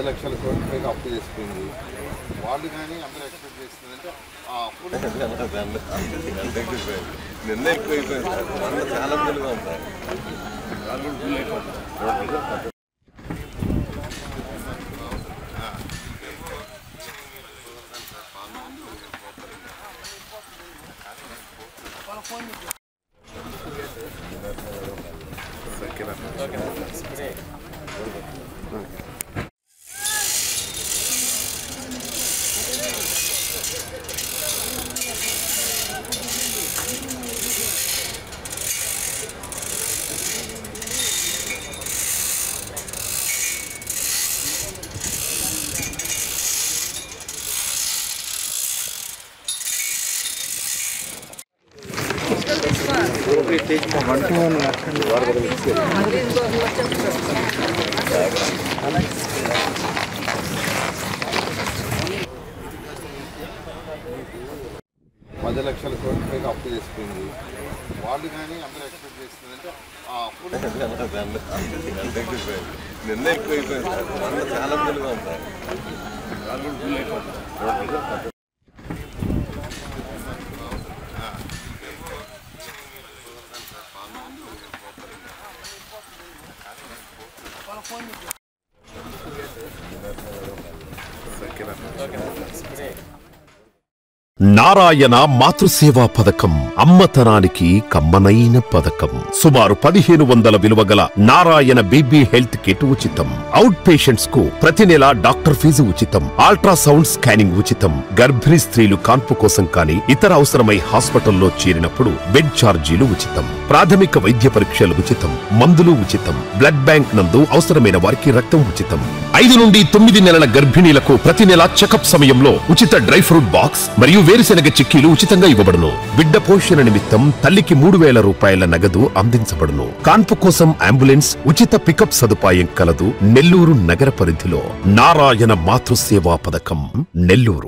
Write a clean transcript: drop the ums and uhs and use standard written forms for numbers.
10 లక్షల కోట్ల పైగా అప్పు చేసుకుంది. వాళ్ళు కానీ అందరూ ఎక్స్పెక్ట్ చేస్తుందంటే ఆ అప్పు నిన్న ఎక్కువైపోయింది. చాలా తెలుగుగా ఉంటాయి. పది లక్షల కోట్ల పైగా అప్పు చేసుకుంది. వాళ్ళు కానీ అందరూ ఎక్స్పెక్ట్ చేస్తుందంటే ఆ అప్పు నిన్న ఎక్కువైపోయింది. చాలా తెలుగుగా ఉంటాయి. నారాయణ మాతృసేవా పథకం అమ్మతనానికి కమ్మనైన పథకం. సుమారు 1500 విలువ గల నారాయణ బేబీ హెల్త్ కిట్ ఉచితం. అవుట్ పేషెంట్స్ కు ప్రతి నెల డాక్టర్ ఫీజు ఉచితం. అల్ట్రాసౌండ్ స్కానింగ్ ఉచితం. గర్భిణీ స్త్రీలు కాన్పు కోసం కానీ ఇతర అవసరమై హాస్పిటల్లో చేరినప్పుడు బెడ్ ఛార్జీలు ఉచితం. ప్రాథమిక వైద్య పరీక్షలు ఉచితం. మందులు ఉచితం. బ్లడ్ బ్యాంక్ నందు అవసరమైన వారికి రక్తం ఉచితం. 5 నుండి 9 నెలల గర్భిణీలకు ప్రతి నెల చెకప్ సమయంలో ఉచిత డ్రై ఫ్రూట్ బాక్స్ మరియు వేరుశెనగ చిక్కీలు ఉచితంగా ఇవ్వబడును. బిడ్డ పోషణ నిమిత్తం తల్లికి 3000 రూపాయల నగదు అందించబడును. కాన్పు కోసం అంబులెన్స్ ఉచిత పికప్ సదుపాయం కలదు. నెల్లూరు నగర పరిధిలో నారాయణ మాతృసేవా పథకం, నెల్లూరు.